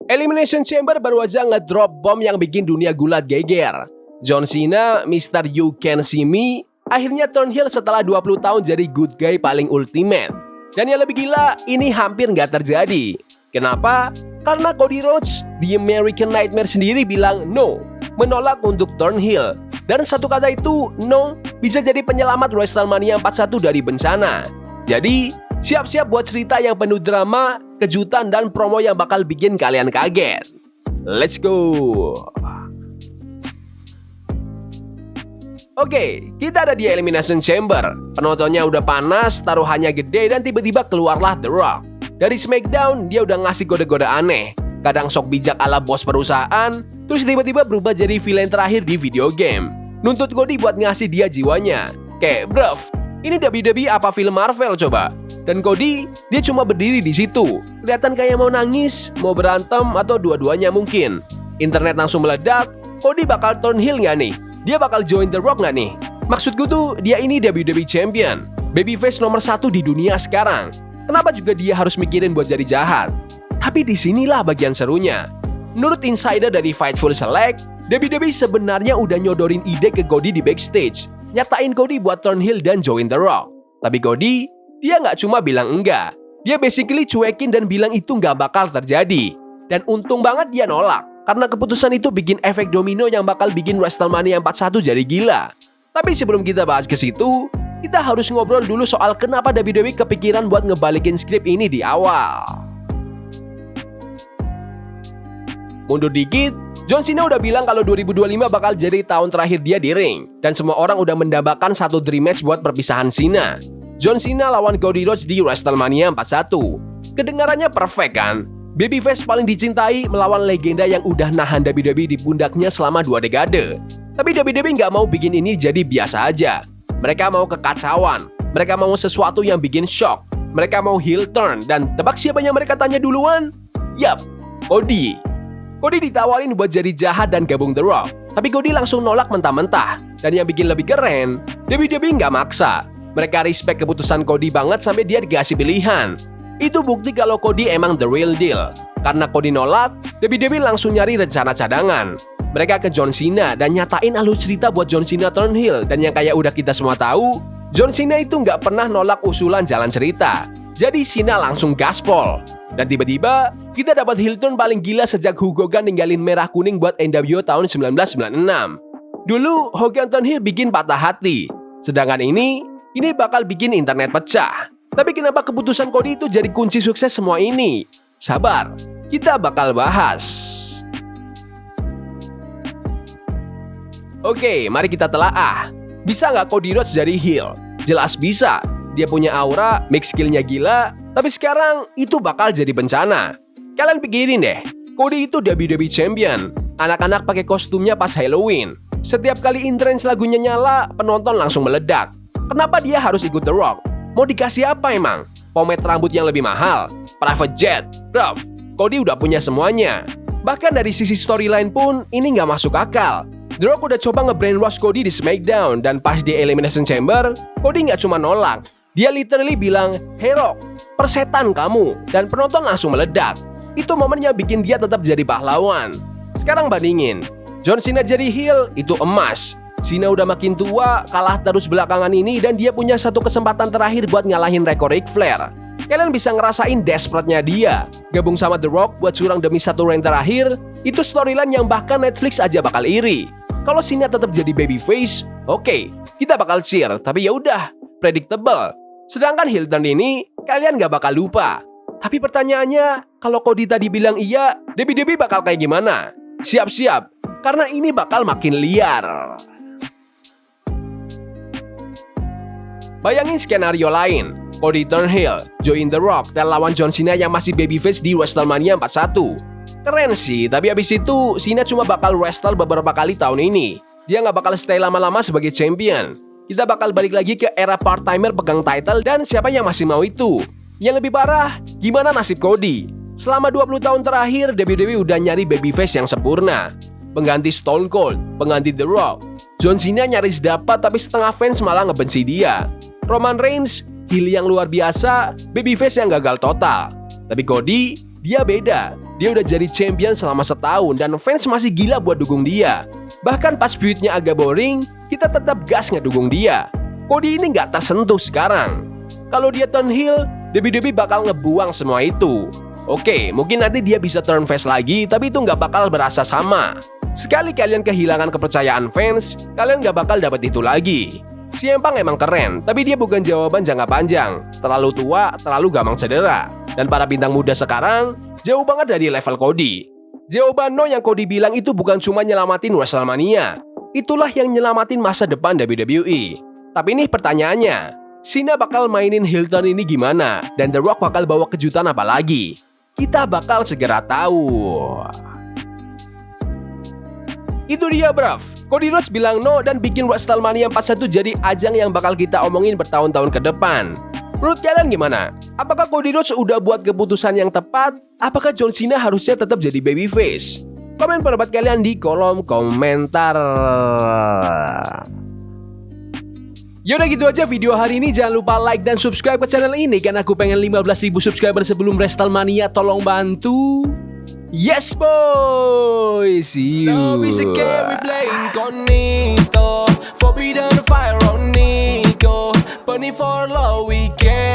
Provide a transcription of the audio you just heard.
Elimination Chamber baru aja ngedrop bom yang bikin dunia gulat geger. John Cena, Mr. You Can See Me, akhirnya turn heel setelah 20 tahun jadi good guy paling ultimate. Dan yang lebih gila, ini hampir nggak terjadi. Kenapa? Karena Cody Rhodes, The American Nightmare sendiri bilang no, menolak untuk turn heel. Dan satu kata itu, no, bisa jadi penyelamat WrestleMania 41 dari bencana. Jadi, siap-siap buat cerita yang penuh drama, kejutan, dan promo yang bakal bikin kalian kaget. Let's go! Oke, kita ada di Elimination Chamber. Penontonnya udah panas, taruhannya gede, dan tiba-tiba keluarlah The Rock. Dari SmackDown, dia udah ngasih kode-kode aneh. Kadang sok bijak ala bos perusahaan, terus tiba-tiba berubah jadi villain terakhir di video game. Nuntut Cody buat ngasih dia jiwanya. Kayak, bruv, ini WWE apa film Marvel coba? Dan Cody, dia cuma berdiri di situ. Kelihatan kayak mau nangis, mau berantem, atau dua-duanya mungkin. Internet langsung meledak, Cody bakal turn heel nggak nih? Dia bakal join The Rock nggak nih? Maksudku tuh, dia ini WWE Champion, babyface nomor 1 di dunia sekarang. Kenapa juga dia harus mikirin buat jadi jahat? Tapi disinilah bagian serunya. Menurut insider dari Fightful Select, WWE sebenarnya udah nyodorin ide ke Cody di backstage, nyatain Cody buat turn heel dan join The Rock. Tapi Cody, dia nggak cuma bilang enggak. Dia basically cuekin dan bilang itu nggak bakal terjadi. Dan untung banget dia nolak, karena keputusan itu bikin efek domino yang bakal bikin WrestleMania 41 jadi gila. Tapi sebelum kita bahas ke situ, kita harus ngobrol dulu soal kenapa WWE kepikiran buat ngebalikin skrip ini di awal. Mundur dikit, John Cena udah bilang kalau 2025 bakal jadi tahun terakhir dia di ring. Dan semua orang udah mendambakan satu dream match buat perpisahan Cena. John Cena lawan Cody Rhodes di WrestleMania 41. Kedengarannya perfect kan? Babyface paling dicintai melawan legenda yang udah nahan WWE di pundaknya selama 2 dekade. Tapi WWE nggak mau bikin ini jadi biasa aja. Mereka mau kekacauan. Mereka mau sesuatu yang bikin shock. Mereka mau heel turn. Dan tebak siapa yang mereka tanya duluan? Yap, Cody. Cody ditawarin buat jadi jahat dan gabung The Rock. Tapi Cody langsung nolak mentah-mentah. Dan yang bikin lebih keren, WWE nggak maksa. Mereka respect keputusan Cody banget sampai dia dikasih pilihan. Itu bukti kalau Cody emang the real deal. Karena Cody nolak, WWE langsung nyari rencana cadangan. Mereka ke John Cena dan nyatain alur cerita buat John Cena turn heel. Dan yang kayak udah kita semua tahu, John Cena itu nggak pernah nolak usulan jalan cerita. Jadi Cena langsung gaspol. Dan tiba-tiba, kita dapat heel turn paling gila sejak Hulk Hogan ninggalin merah kuning buat NWO tahun 1996. Dulu, Hogan turn heel bikin patah hati. Sedangkan ini bakal bikin internet pecah. Tapi kenapa keputusan Cody itu jadi kunci sukses semua ini? Sabar, kita bakal bahas. Oke, mari kita telaah. Bisa nggak Cody Rhodes jadi heel? Jelas bisa. Dia punya aura, mix skillnya gila, tapi sekarang itu bakal jadi bencana. Kalian pikirin deh, Cody itu WWE Champion. Anak-anak pakai kostumnya pas Halloween. Setiap kali entrance lagunya nyala, penonton langsung meledak. Kenapa dia harus ikut The Rock? Mau dikasih apa emang? Pomade rambut yang lebih mahal? Private jet? Bruv, Cody udah punya semuanya. Bahkan dari sisi storyline pun, ini nggak masuk akal. The Rock udah coba nge-brainwash Cody di SmackDown. Dan pas di Elimination Chamber, Cody nggak cuma nolak. Dia literally bilang, "Hey Rock, persetan kamu." Dan penonton langsung meledak. Itu momen yang bikin dia tetap jadi pahlawan. Sekarang bandingin, John Cena jadi heel, itu emas. Cena udah makin tua, kalah terus belakangan ini, dan dia punya satu kesempatan terakhir buat ngalahin rekor Ric Flair. Kalian bisa ngerasain desperate-nya dia. Gabung sama The Rock buat curang demi satu reign terakhir, itu storyline yang bahkan Netflix aja bakal iri. Kalau Cena tetap jadi babyface, oke, kita bakal cheer, tapi ya udah, predictable. Sedangkan heel turn ini, kalian gak bakal lupa. Tapi pertanyaannya, kalau Cody tadi bilang iya, WWE bakal kayak gimana? Siap-siap, karena ini bakal makin liar. Bayangin skenario lain, Cody turn heel, join The Rock, dan lawan John Cena yang masih babyface di WrestleMania 41. Keren sih, tapi abis itu Cena cuma bakal wrestle beberapa kali tahun ini. Dia gak bakal stay lama-lama sebagai champion. Kita bakal balik lagi ke era part-timer pegang title dan siapa yang masih mau itu. Yang lebih parah, gimana nasib Cody? Selama 20 tahun terakhir, WWE udah nyari babyface yang sempurna. Pengganti Stone Cold, pengganti The Rock. John Cena nyaris dapat tapi setengah fans malah ngebenci dia. Roman Reigns, heel yang luar biasa, babyface yang gagal total. Tapi Cody, dia beda. Dia udah jadi champion selama setahun dan fans masih gila buat dukung dia. Bahkan pas feud-nya agak boring, kita tetap gas ngedukung dia. Cody ini nggak tersentuh sekarang. Kalau dia turn heel, WWE bakal ngebuang semua itu. Oke, mungkin nanti dia bisa turn face lagi, tapi itu nggak bakal berasa sama. Sekali kalian kehilangan kepercayaan fans, kalian nggak bakal dapat itu lagi. CM Punk emang keren, tapi dia bukan jawaban jangka panjang. Terlalu tua, terlalu gampang cedera. Dan para bintang muda sekarang jauh banget dari level Cody. Jawaban no yang Cody bilang itu bukan cuma nyelamatin WrestleMania. Itulah yang nyelamatin masa depan WWE. Tapi nih pertanyaannya, Cena bakal mainin heel turn ini gimana? Dan The Rock bakal bawa kejutan apa lagi? Kita bakal segera tahu. Itu dia bruv, Cody Rhodes bilang no dan bikin WrestleMania 41 jadi ajang yang bakal kita omongin bertahun-tahun ke depan. Menurut kalian gimana? Apakah Cody Rhodes udah buat keputusan yang tepat? Apakah John Cena harusnya tetap jadi babyface? Komen pendapat kalian di kolom komentar. Yaudah gitu aja video hari ini. Jangan lupa like dan subscribe ke channel ini, karena aku pengen 15.000 subscriber sebelum WrestleMania. Tolong bantu. Yes boy, see you. Love is a game we play incognito, forbidden fire on Nico, burning for love we can.